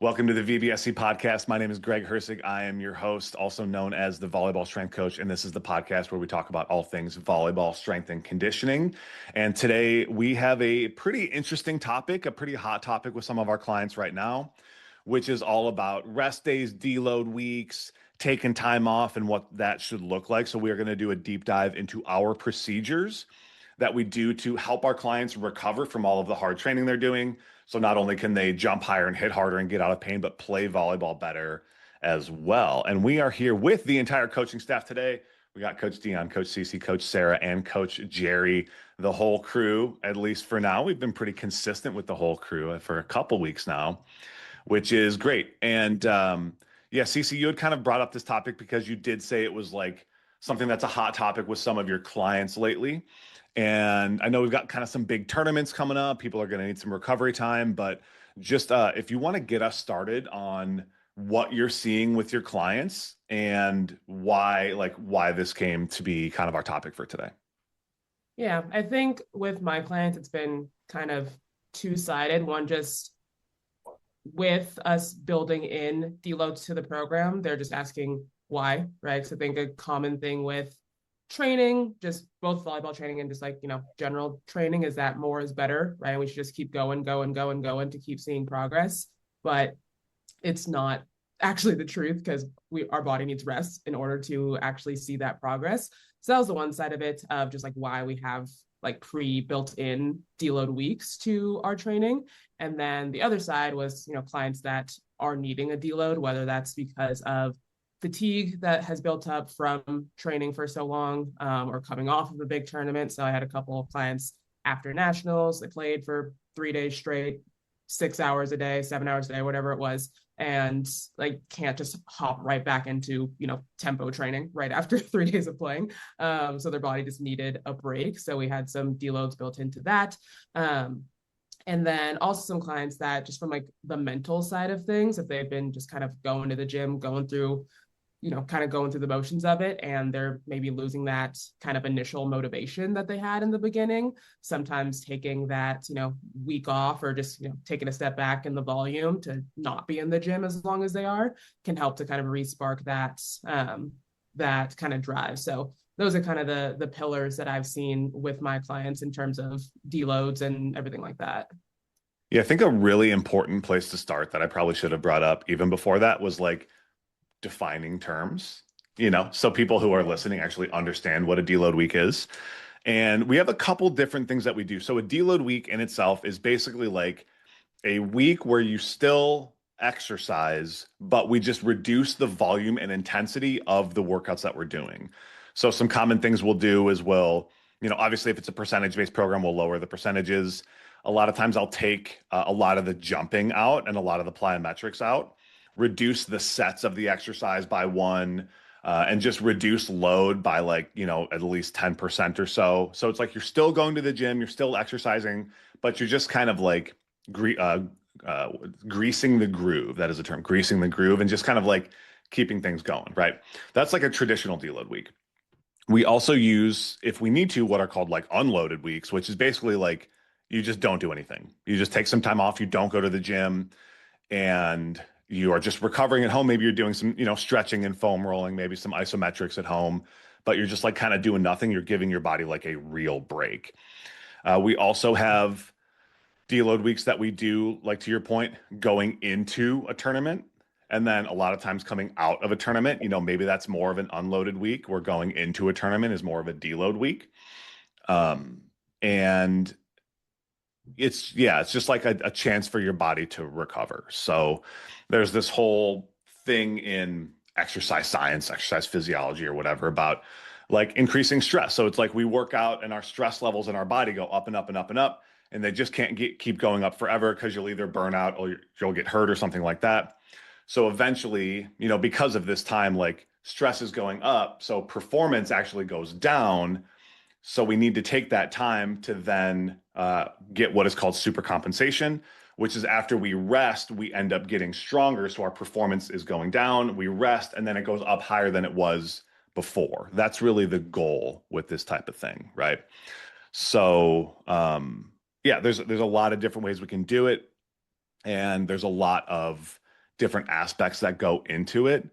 Welcome to the VBSC podcast. My name is Greg Herceg. I am your host, also known as the Volleyball Strength Coach, and this is the podcast where we talk about all things volleyball strength and conditioning. And today we have a pretty interesting topic, a pretty hot topic with some of our clients right now, which is all about rest days, deload weeks, taking time off, and what that should look like. So we are going to do a deep dive into our procedures that we do to help our clients recover from all of the hard training they're doing. So not only can they jump higher and hit harder and get out of pain, but play volleyball better as well. And we are here with the entire coaching staff today. We got Coach Dion, Coach CeCe, Coach Sarah, and Coach Gerry, the whole crew, at least for now. We've been pretty consistent with the whole crew for a couple weeks now, which is great. And yeah, CeCe, you had kind of brought up this topic because you did say it was like something that's a hot topic with some of your clients lately. And I know we've got kind of some big tournaments coming up. People are going to need some recovery time, but just if you want to get us started on what you're seeing with your clients and why this came to be kind of our topic for today. Yeah, I think with my clients, it's been kind of two-sided. One, just with us building in deloads to the program, they're just asking why, right? So I think a common thing with training, just both volleyball training and just general training, is that more is better, right? We should just keep going to keep seeing progress. But it's not actually the truth, because our body needs rest in order to actually see that progress. So that was the one side of it, of just why we have pre-built in deload weeks to our training. And then the other side was, clients that are needing a deload, whether that's because of fatigue that has built up from training for so long, or coming off of a big tournament. So I had a couple of clients after nationals. They played for 3 days straight, 6 hours a day, 7 hours a day, whatever it was, and can't just hop right back into tempo training right after 3 days of playing. So their body just needed a break. So we had some deloads built into that. And then also some clients that just from the mental side of things, if they've been just kind of going to the gym, going through the motions of it, and they're maybe losing that kind of initial motivation that they had in the beginning, sometimes taking that, week off, or just, taking a step back in the volume to not be in the gym as long as they are, can help to kind of re-spark that, that kind of drive. So those are kind of the pillars that I've seen with my clients in terms of deloads and everything like that. Yeah, I think a really important place to start that I probably should have brought up even before that was defining terms, so people who are listening actually understand what a deload week is. And we have a couple different things that we do. So a deload week in itself is basically a week where you still exercise, but we just reduce the volume and intensity of the workouts that we're doing. So some common things we'll do is obviously if it's a percentage-based program, we'll lower the percentages. A lot of times I'll take a lot of the jumping out and a lot of the plyometrics out, reduce the sets of the exercise by one, and just reduce load by at least 10% or so. So it's you're still going to the gym, you're still exercising, but you're just kind of greasing the groove. That is a term, greasing the groove, and just kind of keeping things going, right? That's a traditional deload week. We also use, if we need to, what are called unloaded weeks, which is basically you just don't do anything. You just take some time off, you don't go to the gym, and you are just recovering at home. Maybe you're doing some, stretching and foam rolling, maybe some isometrics at home, but you're just kind of doing nothing. You're giving your body a real break. We also have deload weeks that we do, to your point, going into a tournament. And then a lot of times coming out of a tournament, maybe that's more of an unloaded week, where going into a tournament is more of a deload week. And it's just a chance for your body to recover. So there's this whole thing in exercise science, exercise physiology or whatever, about increasing stress. So it's we work out and our stress levels in our body go up and up and up and up, and they just can't keep going up forever, because you'll either burn out or you'll get hurt or something like that. So eventually, because of this time, stress is going up, so performance actually goes down. So we need to take that time to then get what is called supercompensation, which is after we rest, we end up getting stronger. So our performance is going down, we rest, and then it goes up higher than it was before. That's really the goal with this type of thing, right? So yeah, there's a lot of different ways we can do it. And there's a lot of different aspects that go into it.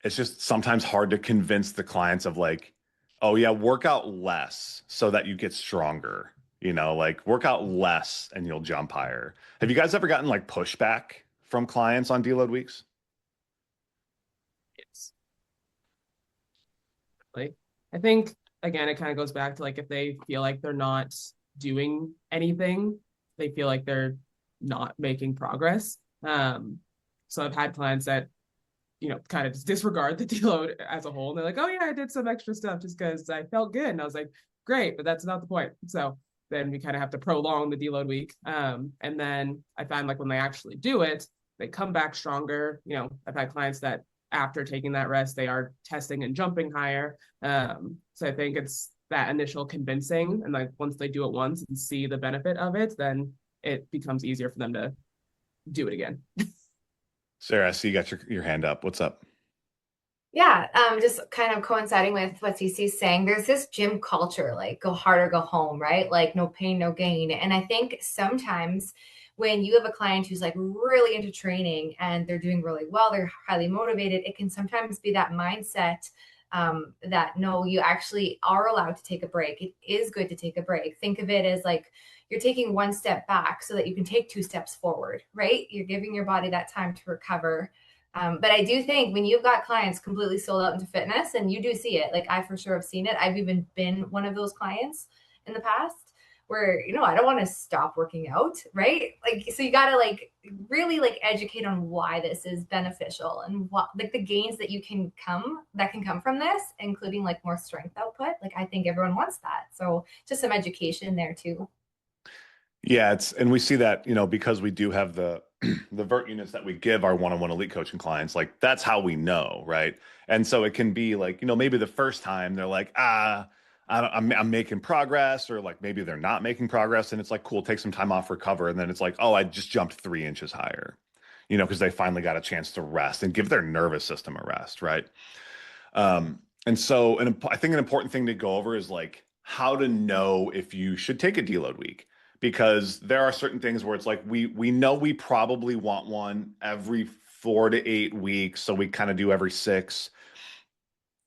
It's just sometimes hard to convince the clients of like, oh yeah, work out less so that you get stronger. Like work out less and you'll jump higher. Have you guys ever gotten like pushback from clients on deload weeks? Yes. Like, I think again, it kind of goes back to like if they feel like they're not doing anything, they feel like they're not making progress. So I've had clients that, kind of just disregard the deload as a whole. And they're like, oh yeah, I did some extra stuff just because I felt good. And I was like, great, but that's not the point. So then we kind of have to prolong the deload week. And then I find like when they actually do it, they come back stronger. I've had clients that after taking that rest, they are testing and jumping higher. So I think it's that initial convincing. And like once they do it once and see the benefit of it, then it becomes easier for them to do it again. Sarah, I see you got your hand up. What's up? Yeah, just kind of coinciding with what CeCe's saying, there's this gym culture, like go hard or go home, right? Like no pain, no gain. And I think sometimes when you have a client who's like really into training and they're doing really well, they're highly motivated, it can sometimes be that mindset that no, you actually are allowed to take a break. It is good to take a break. Think of it as like you're taking one step back so that you can take two steps forward, right? You're giving your body that time to recover. But I do think when you've got clients completely sold out into fitness, and you do see it, like I for sure have seen it. I've even been one of those clients in the past where, I don't want to stop working out, right? Like, so you got to like really like educate on why this is beneficial and what like the gains that can come from this, including like more strength output. Like, I think everyone wants that. So just some education there too. Yeah, and we see that, because we do have the the vert units that we give our one-on-one elite coaching clients, like that's how we know, right? And so it can be like, maybe the first time they're like, I'm making progress, or like maybe they're not making progress, and it's like, cool, take some time off, recover, and then it's like, oh, I just jumped 3 inches higher, because they finally got a chance to rest and give their nervous system a rest, right? And I think an important thing to go over is like how to know if you should take a deload week, because there are certain things where it's like we know we probably want one every 4 to 8 weeks, so we kind of do every 6.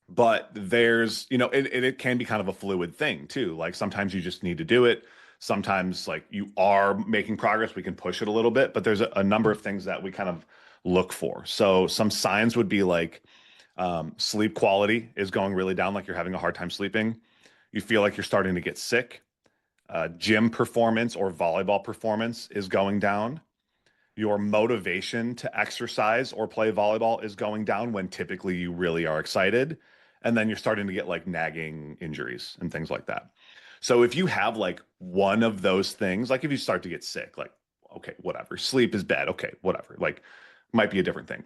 But there's, it can be kind of a fluid thing too. Like sometimes you just need to do it. Sometimes like you are making progress, we can push it a little bit, but there's a number of things that we kind of look for. So some signs would be like sleep quality is going really down, like you're having a hard time sleeping. You feel like you're starting to get sick. Gym performance or volleyball performance is going down. Your motivation to exercise or play volleyball is going down when typically you really are excited. And then you're starting to get like nagging injuries and things like that. So if you have like one of those things, like if you start to get sick, like, okay, whatever, sleep is bad. Okay, whatever, like might be a different thing.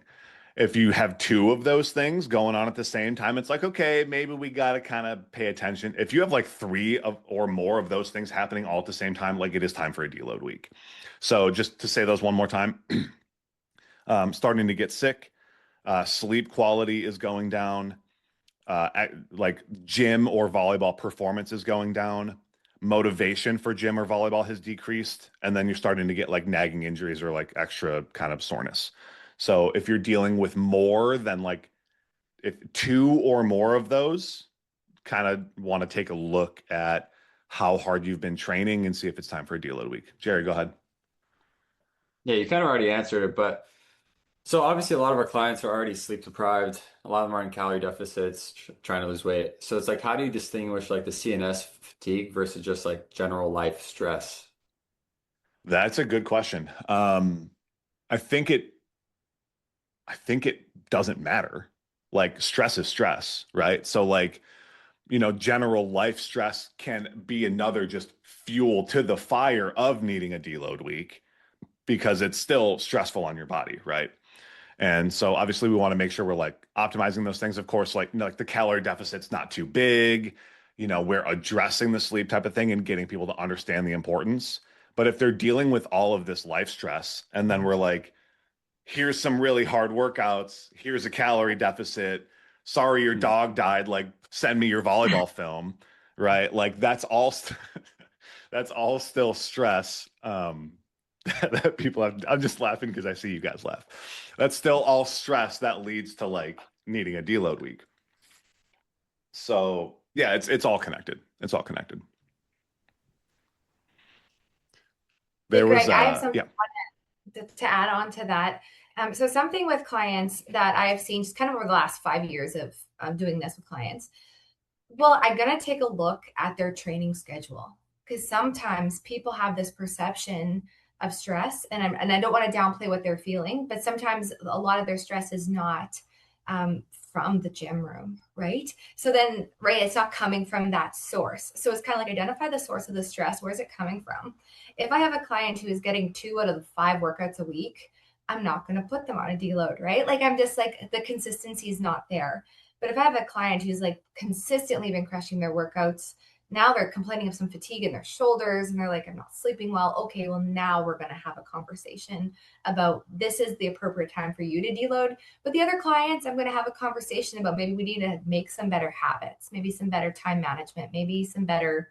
If you have two of those things going on at the same time, it's like, okay, maybe we got to kind of pay attention. If you have like three or more of those things happening all at the same time, like it is time for a deload week. So just to say those one more time, starting to get sick, sleep quality is going down, like gym or volleyball performance is going down, motivation for gym or volleyball has decreased, and then you're starting to get like nagging injuries or like extra kind of soreness. So if you're dealing with more than like if two or more of those, kind of want to take a look at how hard you've been training and see if it's time for a deload week. Gerry, go ahead. Yeah, you kind of already answered it, but so obviously a lot of our clients are already sleep deprived. A lot of them are in calorie deficits, trying to lose weight. So it's like, how do you distinguish like the CNS fatigue versus just like general life stress? That's a good question. I think it I think it doesn't matter. Like stress is stress, right? So like, general life stress can be another just fuel to the fire of needing a deload week because it's still stressful on your body, right? And so obviously we want to make sure we're like optimizing those things. Of course, like the calorie deficit's not too big. We're addressing the sleep type of thing and getting people to understand the importance. But if they're dealing with all of this life stress and then we're like, here's some really hard workouts, here's a calorie deficit, sorry your dog died, like send me your volleyball film, right? Like that's all that's all still stress. that people have. I'm just laughing because I see you guys laugh. That's still all stress that leads to like needing a deload week. So yeah, it's all connected. It's all connected. Hey, There was Greg, I have some yeah. to add on to that. So something with clients that I have seen just kind of over the last 5 years of doing this with clients. Well, I'm going to take a look at their training schedule because sometimes people have this perception of stress, and I don't want to downplay what they're feeling, but sometimes a lot of their stress is not from the gym room, right? So then, right, it's not coming from that source. So it's kind of like identify the source of the stress. Where's it coming from? If I have a client who is getting 2 out of the 5 workouts a week, I'm not going to put them on a deload, right? Like I'm just like the consistency is not there. But if I have a client who's like consistently been crushing their workouts, now they're complaining of some fatigue in their shoulders and they're like, I'm not sleeping well. Okay, well, now we're going to have a conversation about this is the appropriate time for you to deload. But the other clients, I'm going to have a conversation about maybe we need to make some better habits, maybe some better time management, maybe some better,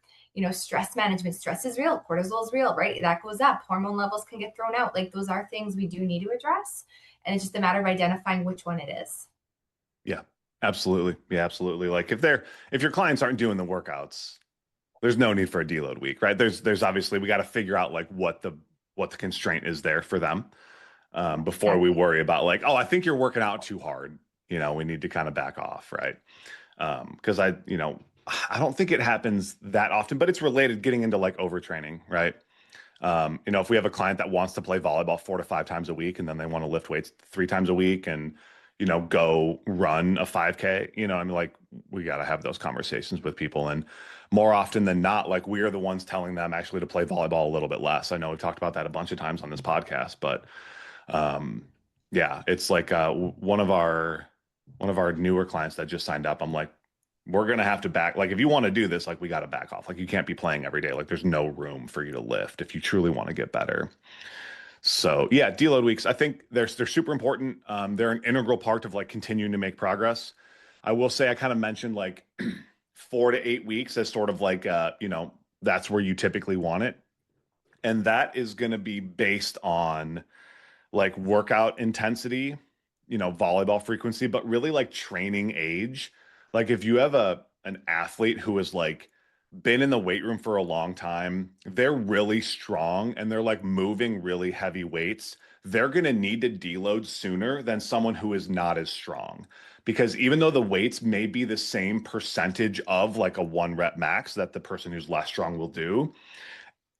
stress management. Stress is real. Cortisol is real, right? That goes up. Hormone levels can get thrown out. Like those are things we do need to address. And it's just a matter of identifying which one it is. Yeah, absolutely. Yeah, absolutely. Like if your clients aren't doing the workouts, there's no need for a deload week, right? There's obviously, we got to figure out like what the constraint is there for them before we worry about like, oh, I think you're working out too hard. We need to kind of back off, right? Because I don't think it happens that often, but it's related getting into like overtraining, right? If we have a client that wants to play volleyball 4 to 5 times a week and then they want to lift weights 3 times a week and, go run a 5K, I mean, like we got to have those conversations with people. And more often than not, like we are the ones telling them actually to play volleyball a little bit less. I know we've talked about that a bunch of times on this podcast, but yeah, it's like one of our newer clients that just signed up. I'm like, we're going to have to back, like, if you want to do this, like we got to back off. Like you can't be playing every day. Like there's no room for you to lift if you truly want to get better. So yeah, deload weeks, I think they're super important. They're an integral part of like continuing to make progress. I will say I kind of mentioned like 4 to 8 weeks as sort of like, that's where you typically want it. And that is going to be based on like workout intensity, volleyball frequency, but really like training age. Like if you have an athlete who is like been in the weight room for a long time, they're really strong and they're like moving really heavy weights, they're going to need to deload sooner than someone who is not as strong. Because even though the weights may be the same percentage of like a 1 rep max that the person who's less strong will do,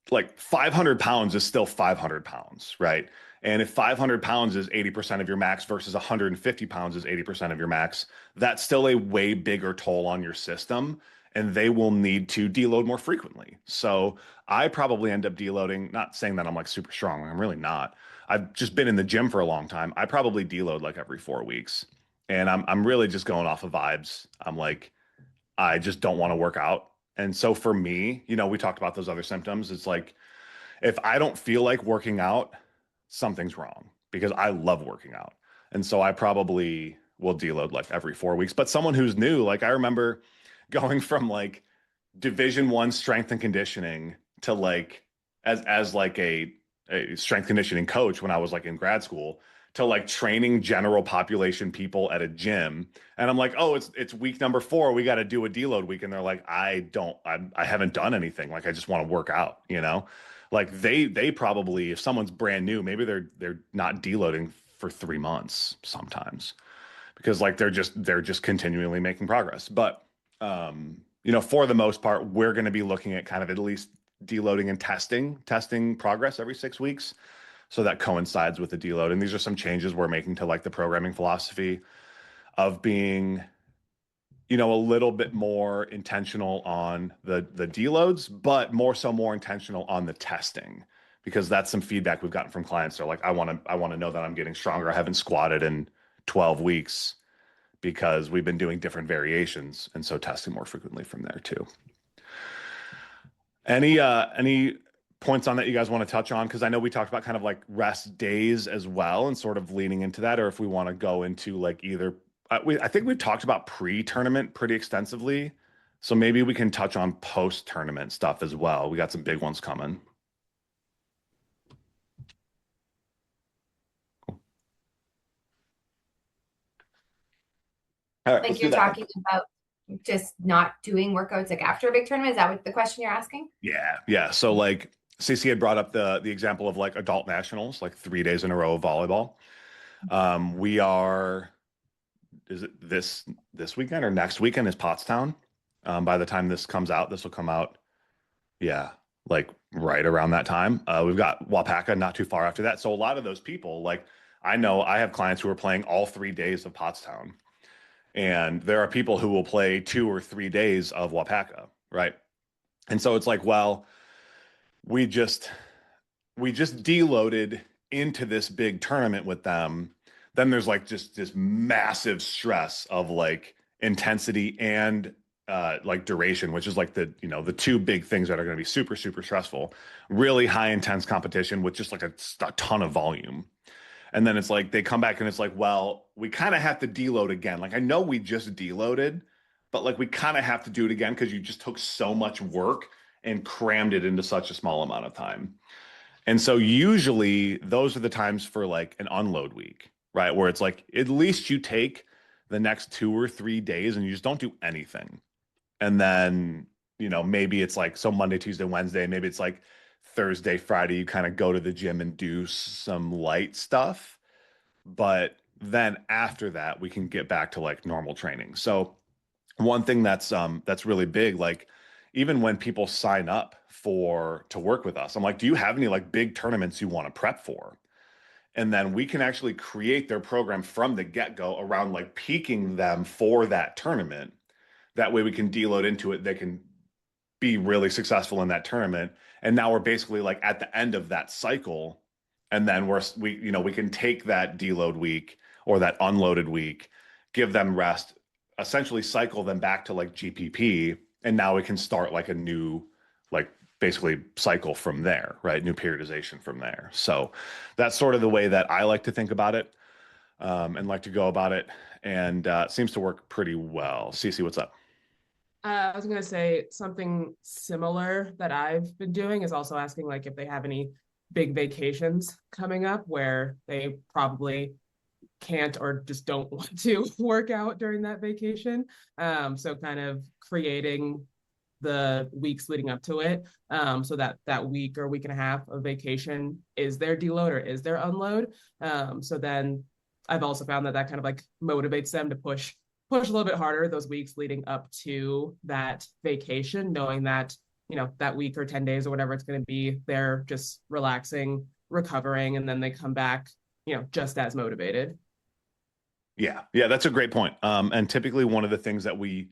like 500 pounds is still 500 pounds, right? And if 500 pounds is 80% of your max versus 150 pounds is 80% of your max, that's still a way bigger toll on your system. And they will need to deload more frequently. So I probably end up deloading, not saying that I'm like super strong. I'm really not. I've just been in the gym for a long time. I probably deload like every 4 weeks. And I'm really just going off of vibes. I'm like, I just don't want to work out. And so for me, we talked about those other symptoms. It's like, if I don't feel like working out, something's wrong because I love working out. And so I probably will deload like every 4 weeks. But someone who's new, like I remember going from like Division I strength and conditioning to like as like a strength conditioning coach when I was like in grad school to like training general population people at a gym. And I'm like, oh, it's week number 4. We got to do a deload week. And they're like, I haven't done anything. Like, I just want to work out, like they probably, if someone's brand new, maybe they're not deloading for 3 months sometimes because like they're just continually making progress. But, for the most part, we're going to be looking at kind of at least deloading and testing progress every 6 weeks. So that coincides with the deload. And these are some changes we're making to like the programming philosophy of being, a little bit more intentional on the deloads, but more intentional on the testing, because that's some feedback we've gotten from clients. They're like, I want to know that I'm getting stronger. I haven't squatted in 12 weeks because we've been doing different variations. And so testing more frequently from there too. Any points on that you guys want to touch on? Because I know we talked about kind of like rest days as well and sort of leaning into that, or if we want to go into like either, I think we've talked about pre-tournament pretty extensively. So maybe we can touch on post-tournament stuff as well. We got some big ones coming. All right, Like let's do you're that one. talking about just not doing workouts like after a big tournament. Is that what the question you're asking? Yeah. So like CeCe had brought up the example of like adult nationals, like 3 days in a row of volleyball. We are, is it this weekend or next weekend is Pottstown? By the time this comes out, this will come out, yeah, like right around that time. We've got Wapaka not too far after that. So a lot of those people, like I know I have clients who are playing all 3 days of Pottstown, and there are people who will play 2 or 3 days of Wapaka, right? And so it's like, well, we just deloaded into this big tournament with them. Then there's like just this massive stress of like intensity and like duration, which is like the two big things that are going to be super, super stressful. Really high intense competition with just like a ton of volume. And then it's like they come back and it's like, well, we kind of have to deload again. Like I know we just deloaded, but like we kind of have to do it again because you just took so much work and crammed it into such a small amount of time. And so usually those are the times for like an unload week, right? Where it's like at least you take the next 2 or 3 days and you just don't do anything. And then, maybe it's like so Monday, Tuesday, Wednesday, maybe it's like Thursday, Friday, you kind of go to the gym and do some light stuff. But then after that, we can get back to like normal training. So one thing that's really big, like even when people sign up to work with us, I'm like, do you have any like big tournaments you want to prep for? And then we can actually create their program from the get-go around like peaking them for that tournament. That way we can deload into it. They can be really successful in that tournament. And now we're basically like at the end of that cycle. And then we can take that deload week or that unloaded week, give them rest, essentially cycle them back to like GPP. And now we can start like a new, like basically cycle from there, right? New periodization from there. So that's sort of the way that I like to think about it, and like to go about it. And it seems to work pretty well. CeCe, what's up? I was going to say something similar that I've been doing is also asking like if they have any big vacations coming up where they probably can't or just don't want to work out during that vacation. So kind of creating the weeks leading up to it, so that week or week and a half of vacation is their deload or is their unload. So then I've also found that kind of like motivates them to push a little bit harder those weeks leading up to that vacation, knowing that that week or 10 days or whatever it's going to be, they're just relaxing, recovering, and then they come back just as motivated. Yeah, that's a great point. And typically one of the things that we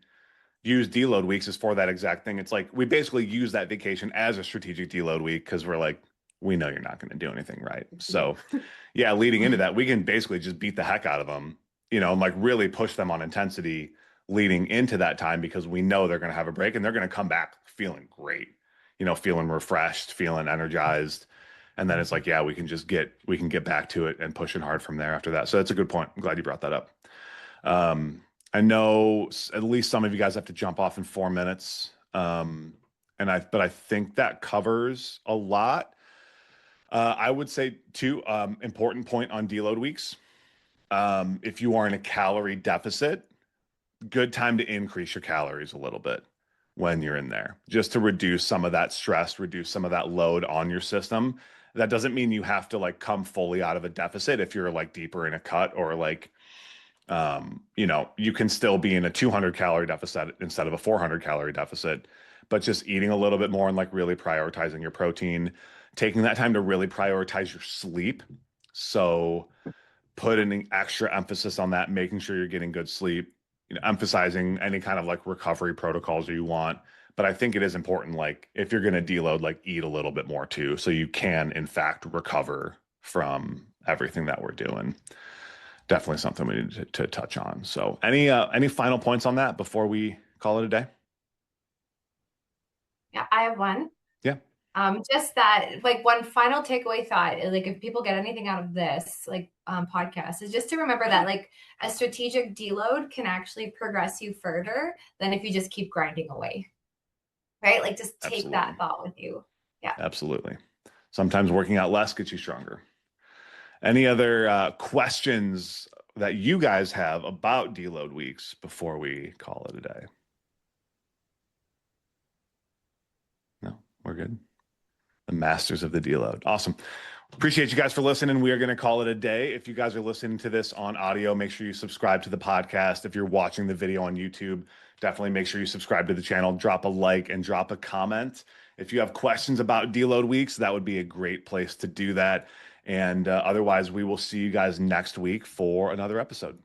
use deload weeks is for that exact thing. It's like we basically use that vacation as a strategic deload week because we're like, we know you're not going to do anything right. So yeah, leading into that, we can basically just beat the heck out of them, and like really push them on intensity leading into that time because we know they're going to have a break and they're going to come back feeling great, feeling refreshed, feeling energized. And then it's like, yeah, we can get back to it and pushing hard from there after that. So that's a good point. I'm glad you brought that up. I know at least some of you guys have to jump off in 4 minutes. But I think that covers a lot. I would say too, important point on deload weeks. If you are in a calorie deficit, good time to increase your calories a little bit when you're in there, just to reduce some of that stress, reduce some of that load on your system. That doesn't mean you have to like come fully out of a deficit if you're like deeper in a cut or like, you can still be in a 200 calorie deficit instead of a 400 calorie deficit, but just eating a little bit more and like really prioritizing your protein, taking that time to really prioritize your sleep. So put an extra emphasis on that, making sure you're getting good sleep, emphasizing any kind of like recovery protocols you want. But I think it is important, like if you're going to deload, like eat a little bit more too, so you can in fact recover from everything that we're doing. Definitely something we need to touch on. So any final points on that before we call it a day? Yeah, I have one. Yeah. Just that, like one final takeaway thought, like if people get anything out of this, like podcast, is just to remember that like a strategic deload can actually progress you further than if you just keep grinding away, right? Like just take Absolutely. that thought with you. Yeah. Absolutely. Sometimes working out less gets you stronger. Any other questions that you guys have about deload weeks before we call it a day? No, we're good. The masters of the deload. Awesome. Appreciate you guys for listening. We are going to call it a day. If you guys are listening to this on audio, make sure you subscribe to the podcast. If you're watching the video on YouTube, definitely make sure you subscribe to the channel, drop a like, and drop a comment. If you have questions about deload weeks, that would be a great place to do that. And otherwise, we will see you guys next week for another episode.